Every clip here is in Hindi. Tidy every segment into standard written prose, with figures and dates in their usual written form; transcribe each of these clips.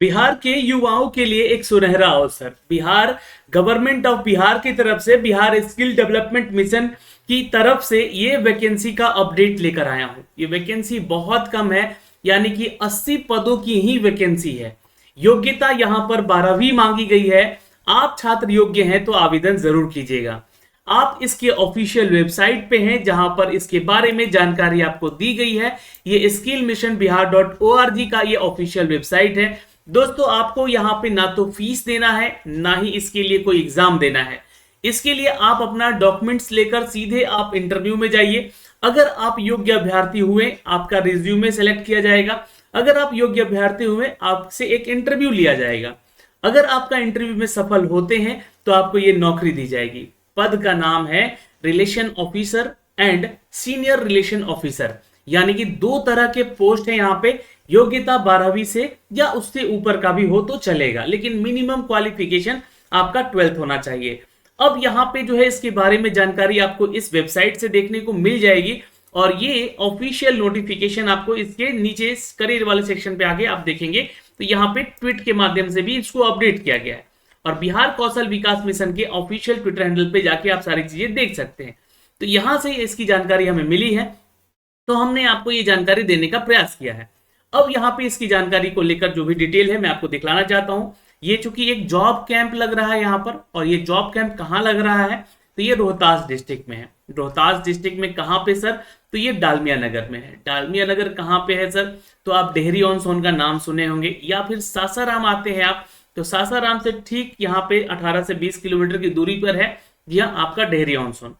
बिहार के युवाओं के लिए एक सुनहरा अवसर। बिहार गवर्नमेंट ऑफ बिहार की तरफ से बिहार स्किल डेवलपमेंट मिशन की तरफ से ये वैकेंसी का अपडेट लेकर आया हूं। ये वैकेंसी बहुत कम है, यानी कि 80 पदों की ही वैकेंसी है। योग्यता यहां पर 12वीं मांगी गई है। आप छात्र योग्य हैं तो आवेदन जरूर कीजिएगा। आप इसके ऑफिशियल वेबसाइट पे हैं जहां पर इसके बारे में जानकारी आपको दी गई है। ये स्किल मिशन बिहार .org का ये ऑफिशियल वेबसाइट है। दोस्तों, आपको यहाँ पे ना तो फीस देना है, ना ही इसके लिए कोई एग्जाम देना है। इसके लिए आप अपना डॉक्यूमेंट्स लेकर सीधे आप इंटरव्यू में जाइए। अगर आप योग्य अभ्यर्थी हुए, आपका रिज्यूमे सेलेक्ट किया जाएगा। अगर आप योग्य अभ्यर्थी हुए, आपसे एक इंटरव्यू लिया जाएगा। अगर आपका इंटरव्यू में सफल होते हैं तो आपको ये नौकरी दी जाएगी। पद का नाम है relation officer and senior relation officer, यानी कि दो तरह के पोस्ट है यहाँ पे। योग्यता 12वीं से या उससे ऊपर का भी हो तो चलेगा, लेकिन मिनिमम क्वालिफिकेशन आपका 12th होना चाहिए। अब यहाँ पे जो है इसके बारे में जानकारी आपको इस वेबसाइट से देखने को मिल जाएगी, और ये ऑफिशियल नोटिफिकेशन आपको इसके नीचे करियर वाले सेक्शन पे आगे आप देखेंगे तो यहाँ पे ट्वीट के माध्यम से भी इसको अपडेट किया गया है। और बिहार कौशल विकास मिशन के ऑफिशियल ट्विटर हैंडल पे जाके आप सारी चीजें देख सकते हैं। तो यहां से इसकी जानकारी हमें मिली है, तो हमने आपको ये जानकारी देने का प्रयास किया है। अब यहाँ पे इसकी जानकारी को लेकर जो भी डिटेल है मैं आपको दिखलाना चाहता हूं। ये चूंकि एक जॉब कैंप लग रहा है यहाँ पर, और ये जॉब कैंप कहाँ लग रहा है, तो ये रोहतास डिस्ट्रिक्ट में है। रोहतास डिस्ट्रिक्ट में कहाँ पे सर, तो ये डालमिया नगर में है। डालमिया नगर कहाँ पे है सर, तो आप डेहरी ऑन सोन का नाम सुने होंगे, या फिर सासाराम आते हैं आप तो सासाराम से ठीक यहाँ पे 18 से 20 किलोमीटर की दूरी पर है यह आपका डेहरी ऑन सोन।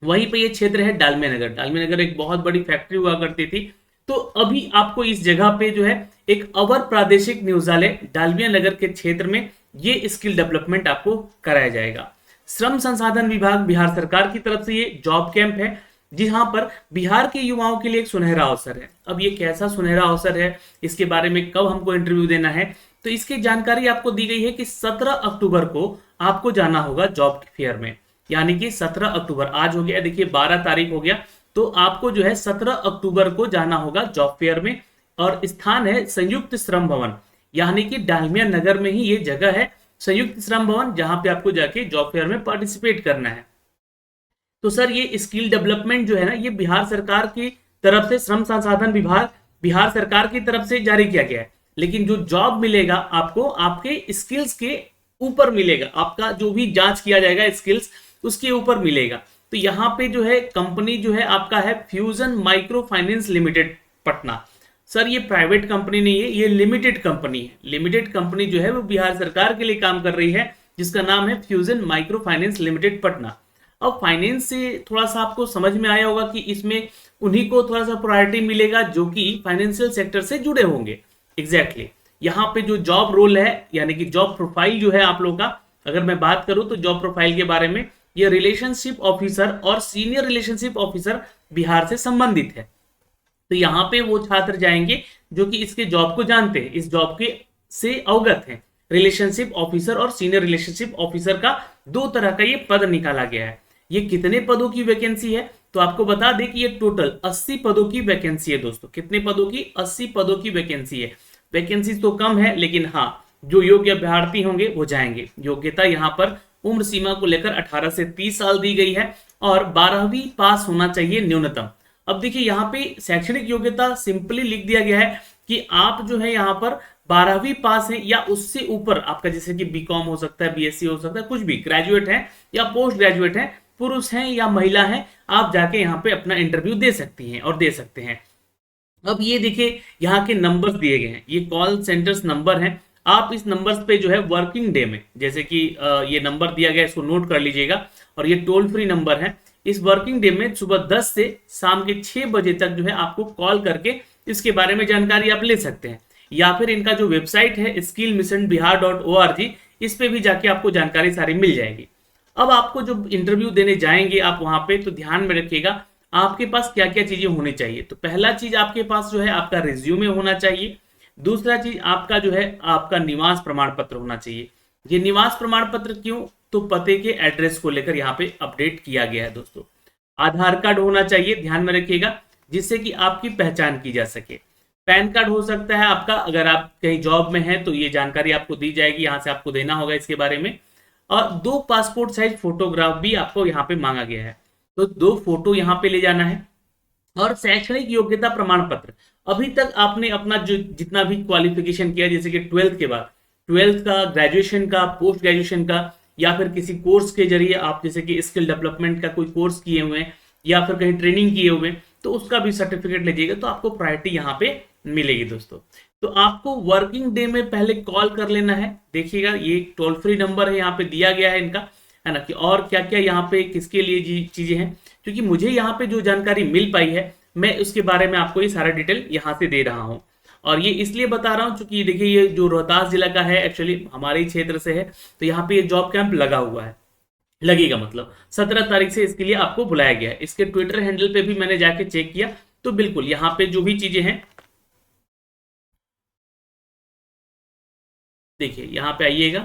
वहीं पे ये क्षेत्र है डालमिया नगर। डालमिया नगर एक बहुत बड़ी फैक्ट्री हुआ करती थी। तो अभी आपको इस जगह पे जो है एक अवर प्रादेशिक नियोजालय डालमिया नगर के क्षेत्र में ये स्किल डेवलपमेंट आपको कराया जाएगा। श्रम संसाधन विभाग बिहार सरकार की तरफ से ये जॉब कैंप है, जहां पर बिहार के युवाओं के लिए एक सुनहरा अवसर है। अब ये कैसा सुनहरा अवसर है, इसके बारे में कब हमको इंटरव्यू देना है, तो इसकी जानकारी आपको दी गई है कि 17 अक्टूबर को आपको जाना होगा जॉब फेयर में। यानी कि 17 अक्टूबर, आज हो गया देखिए 12 तारीख हो गया, तो आपको जो है 17 अक्टूबर को जाना होगा जॉब फेयर में। और स्थान है संयुक्त श्रम भवन, यानी कि डालमिया नगर में ही ये जगह है, संयुक्त श्रम भवन, जहां पे आपको जाके जॉब फेयर में पार्टिसिपेट करना है। तो सर ये स्किल डेवलपमेंट जो है ना, ये बिहार सरकार की तरफ से, श्रम संसाधन विभाग बिहार सरकार की तरफ से जारी किया गया है। लेकिन जो जॉब मिलेगा आपको आपके स्किल्स के ऊपर मिलेगा, आपका जो भी जांच किया जाएगा स्किल्स उसके ऊपर मिलेगा। तो यहाँ पे जो है कंपनी जो है आपका है fusion micro finance limited Patna. Sir ये प्राइवेट कंपनी नहीं है, ये लिमिटेड कंपनी है। लिमिटेड कंपनी जो है वो बिहार सरकार के लिए काम कर रही है, जिसका नाम है fusion micro finance limited Patna. अब फाइनेंस से थोड़ा सा आपको समझ में आया होगा कि इसमें उन्हीं को थोड़ा सा प्रायोरिटी मिलेगा जो कि फाइनेंशियल सेक्टर से जुड़े होंगे। एग्जैक्टली यहाँ पे जो जॉब रोल है, यानी कि जॉब प्रोफाइल जो है आप लोगों का, अगर मैं बात करूं तो जॉब प्रोफाइल के बारे में, ये रिलेशनशिप ऑफिसर और सीनियर रिलेशनशिप ऑफिसर बिहार से संबंधित है। तो यहाँ पे वो छात्र जाएंगे जो कि इसके जॉब को जानते हैं, इस जॉब के से अवगत हैं। रिलेशनशिप ऑफिसर और सीनियर रिलेशनशिप ऑफिसर का दो तरह का ये पद निकाला गया है। ये कितने पदों की वैकेंसी है, तो आपको बता दें कि ये टोटल 80 पदों की वैकेंसी है दोस्तों। कितने पदों की, 80 पदों की वैकेंसी है। वैकेंसी तो कम है, लेकिन हाँ जो योग्य अभ्यर्थी होंगे वो जाएंगे। योग्यता यहाँ पर उम्र सीमा को लेकर 18 से 30 साल दी गई है, और 12वीं पास होना चाहिए न्यूनतम। अब देखिए यहाँ पे शैक्षणिक योग्यता सिंपली लिख दिया गया है कि आप जो है यहाँ पर 12वीं पास है या उससे ऊपर आपका, जैसे कि बीकॉम हो सकता है, बीएससी हो सकता है, कुछ भी, ग्रेजुएट है या पोस्ट ग्रेजुएट है, पुरुष हैं या महिला हैं, आप जाके यहाँ पे अपना इंटरव्यू दे सकती हैं और दे सकते हैं। अब ये देखिए यहाँ के नंबर्स दिए गए हैं, ये कॉल सेंटर्स नंबर हैं। आप इस नंबर्स पे जो है वर्किंग डे में, जैसे कि ये नंबर दिया गया है, इसको नोट कर लीजिएगा, और ये टोल फ्री नंबर है। इस वर्किंग डे में सुबह 10 से शाम के 6 बजे तक जो है आपको कॉल करके इसके बारे में जानकारी आप ले सकते हैं, या फिर इनका जो वेबसाइट है स्किल मिशन बिहार .org, इस पे भी जाके आपको जानकारी सारी मिल जाएगी। अब आपको जो इंटरव्यू देने जाएंगे आप वहां पे, तो ध्यान में रखिएगा आपके पास क्या क्या चीजें होनी चाहिए। तो पहला चीज आपके पास जो है आपका रिज्यूमे होना चाहिए। दूसरा चीज आपका जो है आपका निवास प्रमाण पत्र होना चाहिए। ये निवास प्रमाण पत्र क्यों, तो पते के एड्रेस को लेकर यहाँ पे अपडेट किया गया है दोस्तों। आधार कार्ड होना चाहिए, ध्यान में रखिएगा, जिससे कि आपकी पहचान की जा सके। पैन कार्ड हो सकता है आपका, अगर आप कहीं जॉब में हैं तो ये जानकारी आपको दी जाएगी, यहाँ से आपको देना होगा इसके बारे में। और 2 पासपोर्ट साइज फोटोग्राफ भी आपको यहाँ पे मांगा गया है, तो 2 फोटो यहाँ पे ले जाना है। और शैक्षणिक योग्यता प्रमाण पत्र, अभी तक आपने अपना जो जितना भी क्वालिफिकेशन किया, जैसे कि 12th के बाद 12th का, ग्रेजुएशन का, पोस्ट ग्रेजुएशन का, या फिर किसी कोर्स के जरिए आप जैसे कि स्किल डेवलपमेंट का कोई कोर्स किए हुए हैं या फिर कहीं ट्रेनिंग किए हुए हैं, तो उसका भी सर्टिफिकेट लीजिएगा, तो आपको प्रायोरिटी यहाँ पे मिलेगी दोस्तों। तो आपको वर्किंग डे में पहले कॉल कर लेना है। देखिएगा ये टोल फ्री नंबर है, यहाँ पे दिया गया है इनका, है ना, कि और क्या क्या यहाँ पे किसके लिए चीजें हैं, क्योंकि मुझे यहाँ पे जो जानकारी मिल पाई है मैं उसके बारे में आपको ये सारा डिटेल यहाँ से दे रहा हूँ। और ये इसलिए बता रहा हूँ क्योंकि देखिए ये जो रोहतास जिला का है, एक्चुअली हमारे ही क्षेत्र से है, तो यहाँ पे ये जॉब कैंप लगा हुआ है, लगेगा मतलब 17 तारीख से इसके लिए आपको बुलाया गया है। इसके ट्विटर हैंडल पे भी मैंने जाके चेक किया, तो बिल्कुल यहाँ पे जो भी चीजें हैं, देखिए यहाँ पे आइएगा,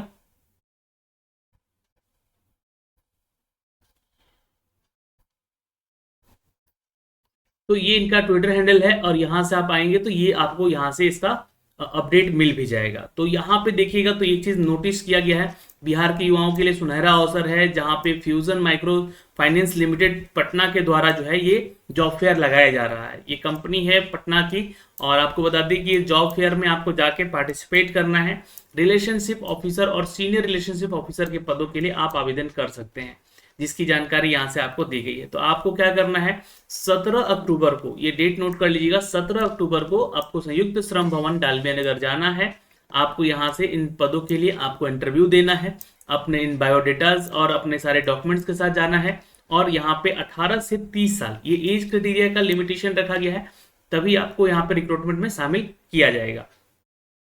तो ये इनका ट्विटर हैंडल है और यहाँ से आप आएंगे तो ये आपको यहाँ से इसका अपडेट मिल भी जाएगा। तो यहाँ पे देखिएगा तो ये चीज नोटिस किया गया है, बिहार के युवाओं के लिए सुनहरा अवसर है, जहाँ पे fusion micro finance limited Patna के द्वारा जो है ये जॉब फेयर लगाया जा रहा है। ये कंपनी है पटना की, और आपको बता दें कि ये जॉब फेयर में आपको जाके पार्टिसिपेट करना है। रिलेशनशिप ऑफिसर और सीनियर रिलेशनशिप ऑफिसर के पदों के लिए आप आवेदन कर सकते हैं, जिसकी जानकारी यहाँ से आपको दी गई है। तो आपको क्या करना है, 17 अक्टूबर को, ये डेट नोट कर लीजिएगा, 17 अक्टूबर को आपको संयुक्त श्रम भवन डालमिया नगर जाना है। आपको यहाँ से इन पदों के लिए आपको इंटरव्यू देना है, अपने इन बायोडेटाज और अपने सारे डॉक्यूमेंट्स के साथ जाना है। और यहाँ पे 18 से 30 साल ये एज क्राइटेरिया का लिमिटेशन रखा गया है, तभी आपको यहाँ पे रिक्रूटमेंट में शामिल किया जाएगा।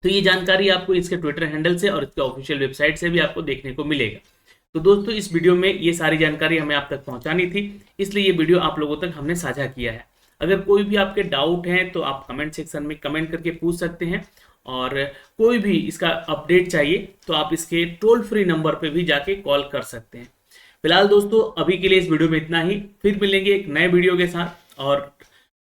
तो ये जानकारी आपको इसके ट्विटर हैंडल से और इसके ऑफिशियल वेबसाइट से भी आपको देखने को मिलेगा। तो दोस्तों इस वीडियो में ये सारी जानकारी हमें आप तक पहुंचानी थी, इसलिए ये वीडियो आप लोगों तक हमने साझा किया है। अगर कोई भी आपके डाउट हैं तो आप कमेंट सेक्शन में कमेंट करके पूछ सकते हैं, और कोई भी इसका अपडेट चाहिए तो आप इसके टोल फ्री नंबर पे भी जाके कॉल कर सकते हैं। फिलहाल दोस्तों अभी के लिए इस वीडियो में इतना ही, फिर मिलेंगे एक नए वीडियो के साथ और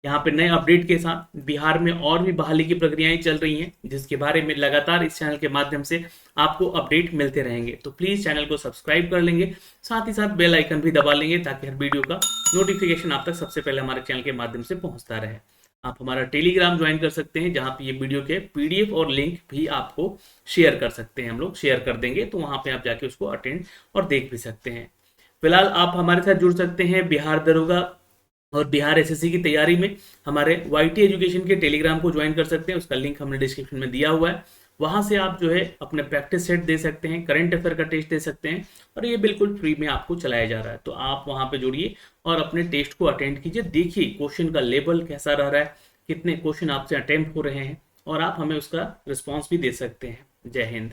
यहाँ पे नए अपडेट के साथ। बिहार में और भी बहाली की प्रक्रियाएं चल रही हैं, जिसके बारे में लगातार इस चैनल के माध्यम से आपको अपडेट मिलते रहेंगे। तो प्लीज चैनल को सब्सक्राइब कर लेंगे, साथ ही साथ बेल आइकन भी दबा लेंगे, ताकि हर वीडियो का नोटिफिकेशन आप तक सबसे पहले हमारे चैनल के माध्यम से पहुंचता रहे। आप हमारा टेलीग्राम ज्वाइन कर सकते हैं, जहाँ पे ये वीडियो के पीडीएफ और लिंक भी आपको शेयर कर सकते हैं, हम लोग शेयर कर देंगे, तो वहां पे आप जाके उसको अटेंड और देख भी सकते हैं। फिलहाल आप हमारे साथ जुड़ सकते हैं बिहार दरोगा और बिहार एसएससी की तैयारी में, हमारे वाईटी एजुकेशन के टेलीग्राम को ज्वाइन कर सकते हैं, उसका लिंक हमने डिस्क्रिप्शन में दिया हुआ है। वहां से आप जो है अपने प्रैक्टिस सेट दे सकते हैं, करंट अफेयर का टेस्ट दे सकते हैं, और ये बिल्कुल फ्री में आपको चलाया जा रहा है। तो आप वहां पे जुड़िए और अपने टेस्ट को अटेंड कीजिए, देखिए क्वेश्चन का लेवल कैसा रह रहा है, कितने क्वेश्चन आपसे अटेम्प्ट हो रहे हैं, और आप हमें उसका रिस्पॉन्स भी दे सकते हैं। जय हिंद।